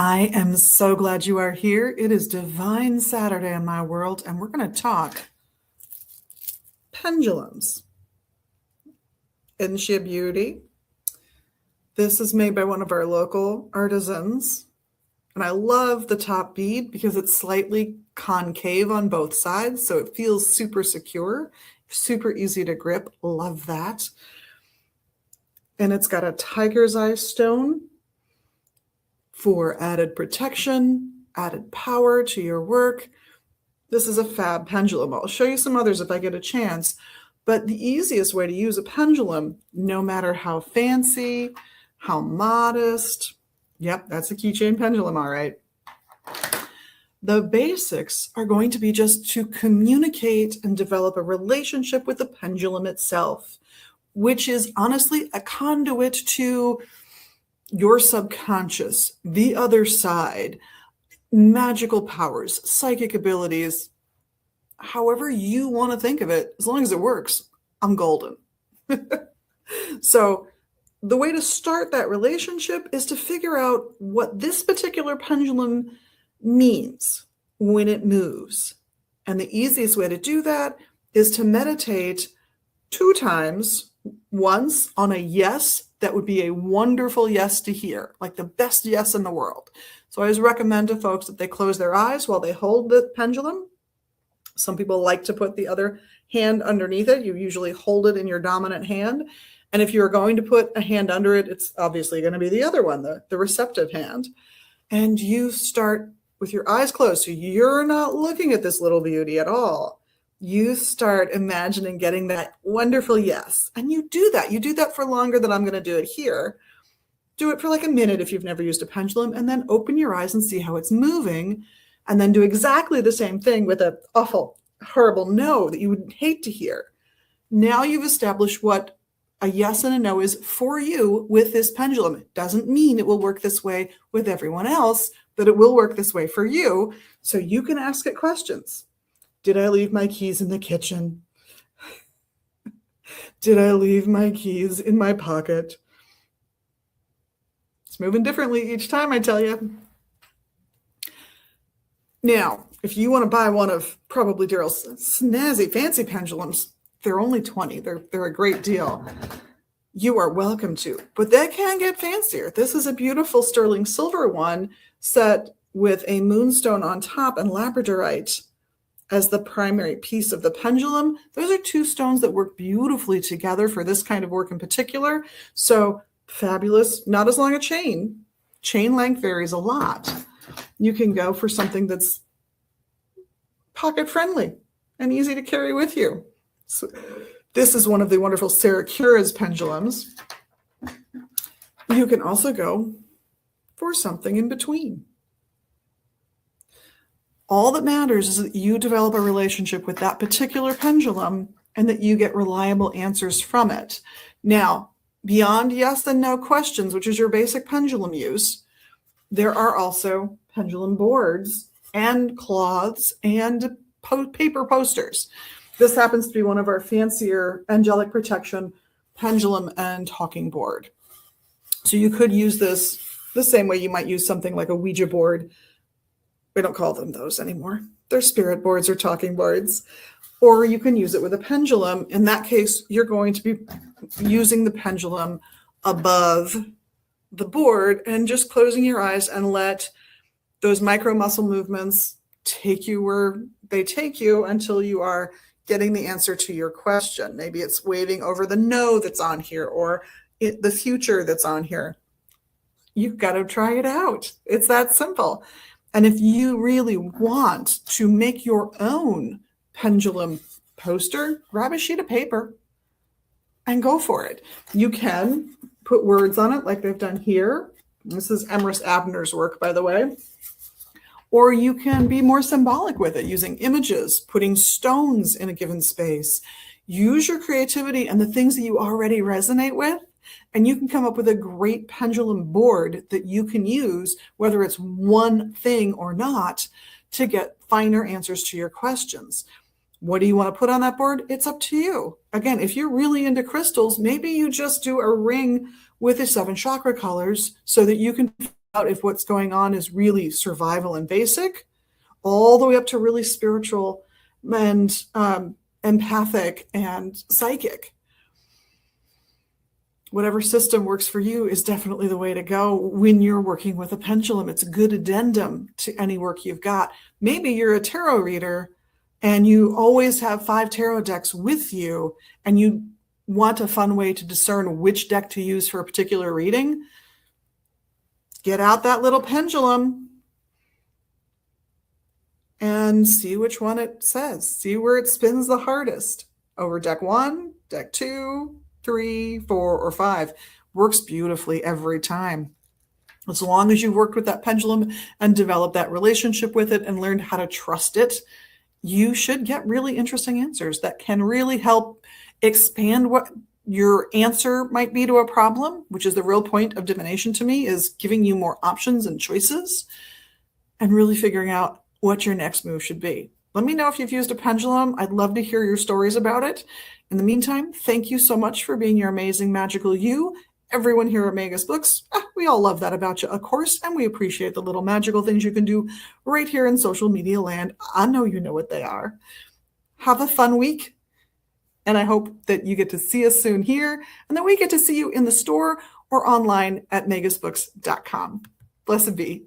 I am so glad you are here. It is Divine Saturday in my world, and we're going to talk pendulums. Isn't she a beauty? This is made by one of our local artisans, and I love the top bead because it's slightly concave on both sides, so it feels super secure, super easy to grip. Love that. And it's got a tiger's eye stone for added protection, added power to your work. This is a fab pendulum. I'll show you some others if I get a chance. But the easiest way to use a pendulum, no matter how fancy, how modest, yep, that's a keychain pendulum, all right. The basics are going to be just to communicate and develop a relationship with the pendulum itself, which is honestly a conduit to your subconscious, the other side, magical powers, psychic abilities, however you want to think of it, as long as it works, I'm golden. So the way to start that relationship is to figure out what this particular pendulum means when it moves. And the easiest way to do that is to meditate 2 times, once on a yes. That would be a wonderful yes to hear, like the best yes in the world. So I always recommend to folks that they close their eyes while they hold the pendulum. Some people like to put the other hand underneath it. You usually hold it in your dominant hand. And if you're going to put a hand under it, it's obviously going to be the other one, the receptive hand. And you start with your eyes closed. So you're not looking at this little beauty at all. You start imagining getting that wonderful yes. And you do that. You do that for longer than I'm going to do it here. Do it for like a minute if you've never used a pendulum, and then open your eyes and see how it's moving. And then do exactly the same thing with an awful, horrible no that you would hate to hear. Now you've established what a yes and a no is for you with this pendulum. It doesn't mean it will work this way with everyone else, but it will work this way for you. So you can ask it questions. Did I leave my keys in the kitchen? Did I leave my keys in my pocket? It's moving differently each time, I tell you. Now, if you want to buy one of probably Daryl's snazzy, fancy pendulums, they're only $20. They're a great deal. You are welcome to, but they can get fancier. This is a beautiful sterling silver one set with a moonstone on top and labradorite as the primary piece of the pendulum. Those are 2 stones that work beautifully together for this kind of work in particular. So fabulous, not as long a chain. Chain length varies a lot. You can go for something that's pocket friendly and easy to carry with you. So this is one of the wonderful Sarah Cura's pendulums. You can also go for something in between. All that matters is that you develop a relationship with that particular pendulum and that you get reliable answers from it. Now, beyond yes and no questions, which is your basic pendulum use, there are also pendulum boards and cloths and paper posters. This happens to be one of our fancier angelic protection pendulum and talking board. So you could use this the same way you might use something like a Ouija board. We don't call them those anymore. They're spirit boards or talking boards. Or you can use it with a pendulum. In that case, you're going to be using the pendulum above the board and just closing your eyes and let those micro muscle movements take you where they take you until you are getting the answer to your question. Maybe it's waving over the no that's on here or the future that's on here. You've got to try it out. It's that simple. And if you really want to make your own pendulum poster, grab a sheet of paper and go for it. You can put words on it like they've done here. This is Emrys Abner's work, by the way. Or you can be more symbolic with it, using images, putting stones in a given space. Use your creativity and the things that you already resonate with, and you can come up with a great pendulum board that you can use, whether it's one thing or not, to get finer answers to your questions. What do you want to put on that board? It's up to you. Again, if you're really into crystals, maybe you just do a ring with the 7 chakra colors so that you can if what's going on is really survival and basic, all the way up to really spiritual and empathic and psychic. Whatever system works for you is definitely the way to go when you're working with a pendulum. It's a good addendum to any work you've got. Maybe you're a tarot reader and you always have 5 tarot decks with you and you want a fun way to discern which deck to use for a particular reading. Get out that little pendulum and see which one it says. See where it spins the hardest. Over deck 1, deck 2, 3, 4, or 5. Works beautifully every time. As long as you've worked with that pendulum and developed that relationship with it and learned how to trust it, you should get really interesting answers that can really help expand what your answer might be to a problem, which is the real point of divination to me, is giving you more options and choices and really figuring out what your next move should be. Let me know if you've used a pendulum. I'd love to hear your stories about it. In the meantime, thank you so much for being your amazing, magical you. Everyone here at Magus Books, we all love that about you, of course, and we appreciate the little magical things you can do right here in social media land. I know you know what they are. Have a fun week, and I hope that you get to see us soon here, and that we get to see you in the store or online at magusbooks.com. Blessed be.